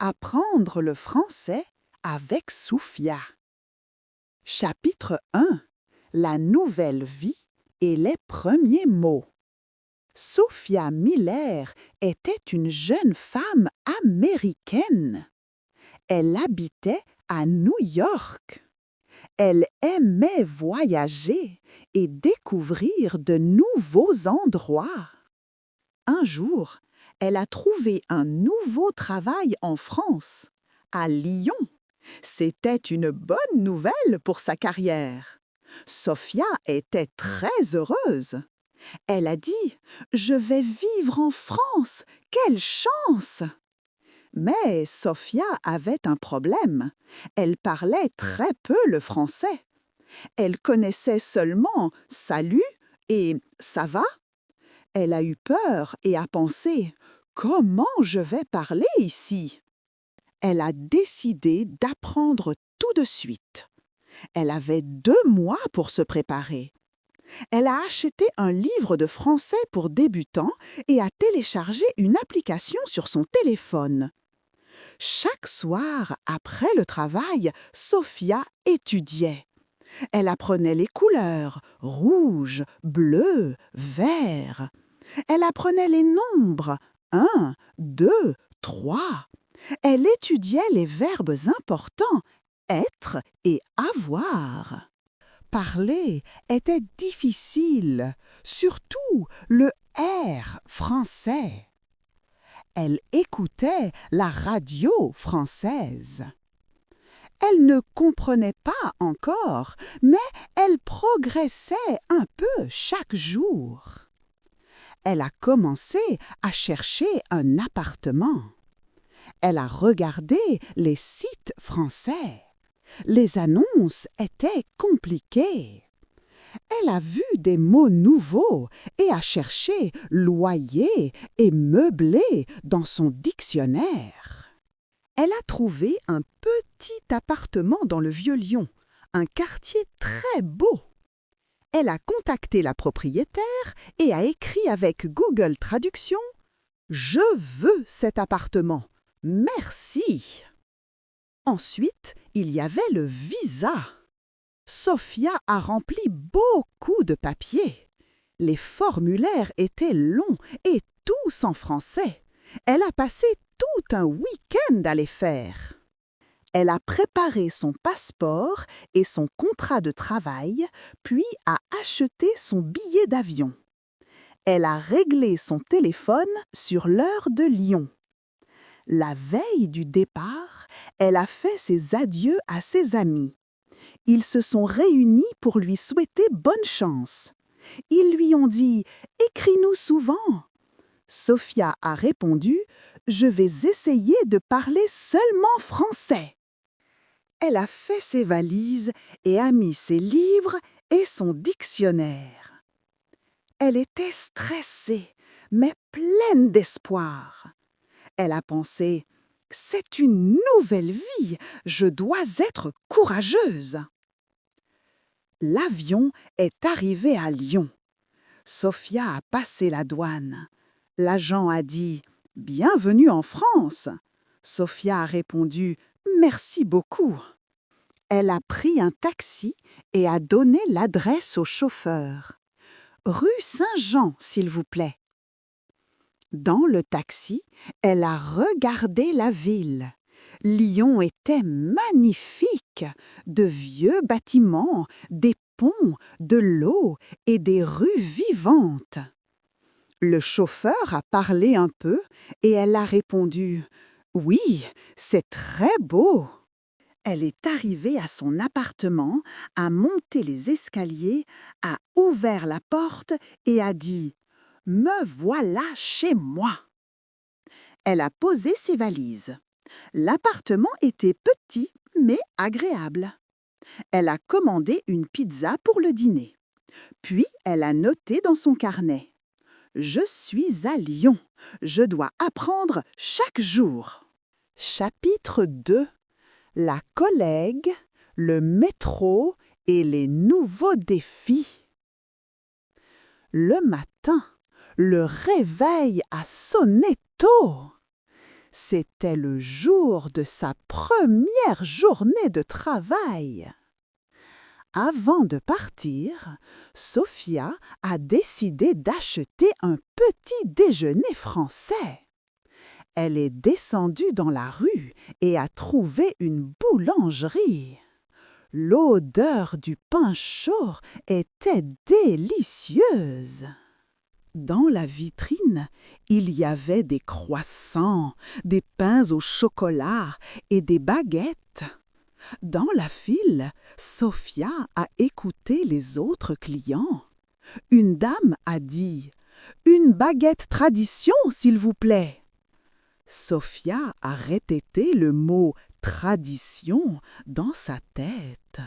Apprendre le français avec Sophia. Chapitre 1. La nouvelle vie et les premiers mots. Sophia Miller était une jeune femme américaine. Elle habitait à New York. Elle aimait voyager et découvrir de nouveaux endroits. Un jour, elle a trouvé un nouveau travail en France, à Lyon. C'était une bonne nouvelle pour sa carrière. Sophia était très heureuse. Elle a dit « Je vais vivre en France, quelle chance !» Mais Sophia avait un problème. Elle parlait très peu le français. Elle connaissait seulement « salut » et « ça va ?» Elle a eu peur et a pensé « Comment je vais parler ici ?» Elle a décidé d'apprendre tout de suite. Elle avait 2 mois pour se préparer. Elle a acheté un livre de français pour débutants et a téléchargé une application sur son téléphone. Chaque soir, après le travail, Sophia étudiait. Elle apprenait les couleurs, rouge, bleu, vert. Elle apprenait les nombres, 1, 2, 3. Elle étudiait les verbes importants, être et avoir. Parler était difficile, surtout le R français. Elle écoutait la radio française. Elle ne comprenait pas encore, mais elle progressait un peu chaque jour. Elle a commencé à chercher un appartement. Elle a regardé les sites français. Les annonces étaient compliquées. Elle a vu des mots nouveaux et a cherché loyer et meublé dans son dictionnaire. Elle a trouvé un petit appartement dans le Vieux-Lyon, un quartier très beau. Elle a contacté la propriétaire et a écrit avec Google Traduction « Je veux cet appartement, merci !» Ensuite, il y avait le visa. Sophia a rempli beaucoup de papiers. Les formulaires étaient longs et tous en français. Elle a passé tout un week-end à les faire. Elle a préparé son passeport et son contrat de travail, puis a acheté son billet d'avion. Elle a réglé son téléphone sur l'heure de Lyon. La veille du départ, elle a fait ses adieux à ses amis. Ils se sont réunis pour lui souhaiter bonne chance. Ils lui ont dit « Écris-nous souvent !» Sophia a répondu « Je vais essayer de parler seulement français !» Elle a fait ses valises et a mis ses livres et son dictionnaire. Elle était stressée, mais pleine d'espoir. Elle a pensé « C'est une nouvelle vie, je dois être courageuse !» L'avion est arrivé à Lyon. Sophia a passé la douane. L'agent a dit « Bienvenue en France !» Sophia a répondu « Merci beaucoup !» Elle a pris un taxi et a donné l'adresse au chauffeur. « Rue Saint-Jean, s'il vous plaît. » Dans le taxi, elle a regardé la ville. Lyon était magnifique, de vieux bâtiments, des ponts, de l'eau et des rues vivantes. Le chauffeur a parlé un peu et elle a répondu « Oui, c'est très beau !» Elle est arrivée à son appartement, a monté les escaliers, a ouvert la porte et a dit « Me voilà chez moi !» Elle a posé ses valises. L'appartement était petit mais agréable. Elle a commandé une pizza pour le dîner. Puis elle a noté dans son carnet « Je suis à Lyon, je dois apprendre chaque jour !» Chapitre 2. La collègue, le métro et les nouveaux défis. Le matin, le réveil a sonné tôt. C'était le jour de sa première journée de travail. Avant de partir, Sophia a décidé d'acheter un petit déjeuner français. Elle est descendue dans la rue et a trouvé une boulangerie. L'odeur du pain chaud était délicieuse. Dans la vitrine, il y avait des croissants, des pains au chocolat et des baguettes. Dans la file, Sophia a écouté les autres clients. Une dame a dit « Une baguette tradition, s'il vous plaît ». Sophia a répété le mot « tradition » dans sa tête.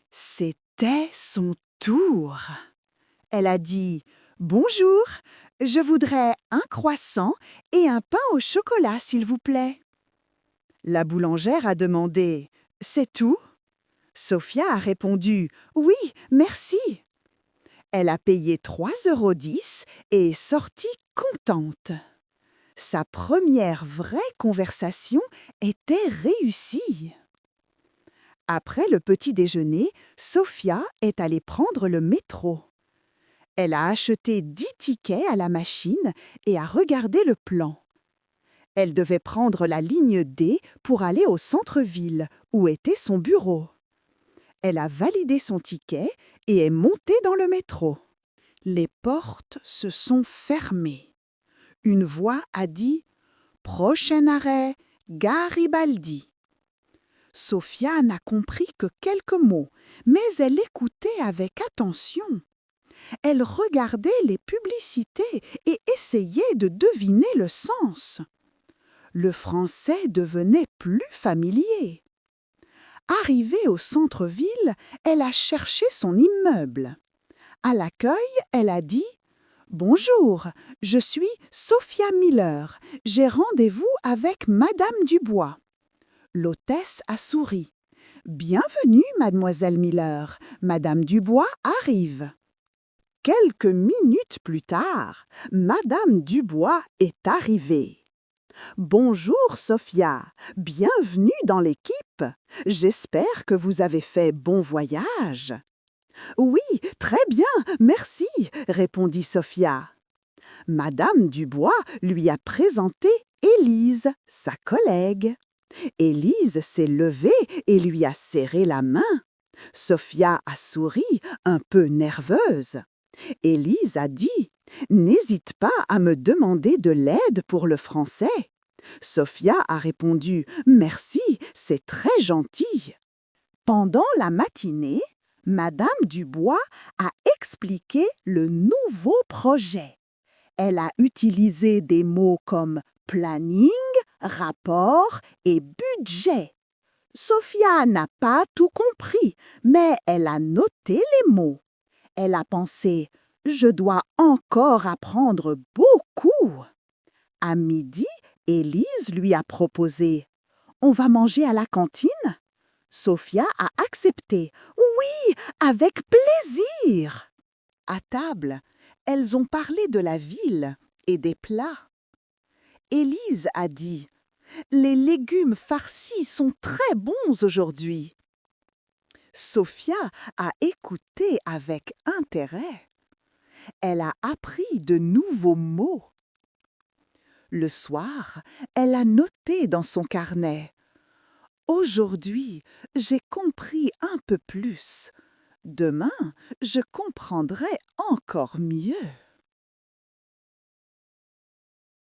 C'était son tour. Elle a dit « Bonjour, je voudrais un croissant et un pain au chocolat, s'il vous plaît. » La boulangère a demandé « C'est tout ?» Sophia a répondu « Oui, merci ». Elle a payé 3,10 € et est sortie contente. Sa première vraie conversation était réussie. Après le petit déjeuner, Sophia est allée prendre le métro. Elle a acheté 10 tickets à la machine et a regardé le plan. Elle devait prendre la ligne D pour aller au centre-ville, où était son bureau. Elle a validé son ticket et est montée dans le métro. Les portes se sont fermées. Une voix a dit « Prochain arrêt, Garibaldi ». Sophia n'a compris que quelques mots, mais elle écoutait avec attention. Elle regardait les publicités et essayait de deviner le sens. Le français devenait plus familier. Arrivée au centre-ville, elle a cherché son immeuble. À l'accueil, elle a dit « Bonjour, je suis Sophia Miller. J'ai rendez-vous avec Madame Dubois. » L'hôtesse a souri. « Bienvenue, Mademoiselle Miller. Madame Dubois arrive. » Quelques minutes plus tard, Madame Dubois est arrivée. « Bonjour, Sophia. Bienvenue dans l'équipe. J'espère que vous avez fait bon voyage. »« Oui, très bien, merci, » répondit Sophia. Madame Dubois lui a présenté Élise, sa collègue. Élise s'est levée et lui a serré la main. Sophia a souri, un peu nerveuse. Élise a dit « N'hésite pas à me demander de l'aide pour le français. » Sophia a répondu « Merci, c'est très gentil. » Pendant la matinée, Madame Dubois a expliqué le nouveau projet. Elle a utilisé des mots comme planning, rapport et budget. Sophia n'a pas tout compris, mais elle a noté les mots. Elle a pensé « Je dois encore apprendre beaucoup. » À midi, Élise lui a proposé « On va manger à la cantine ?» Sophia a accepté « Oui, avec plaisir !» À table, elles ont parlé de la ville et des plats. Élise a dit « Les légumes farcis sont très bons aujourd'hui. » Sophia a écouté avec intérêt. Elle a appris de nouveaux mots. Le soir, elle a noté dans son carnet « Aujourd'hui, j'ai compris un peu plus. Demain, je comprendrai encore mieux. »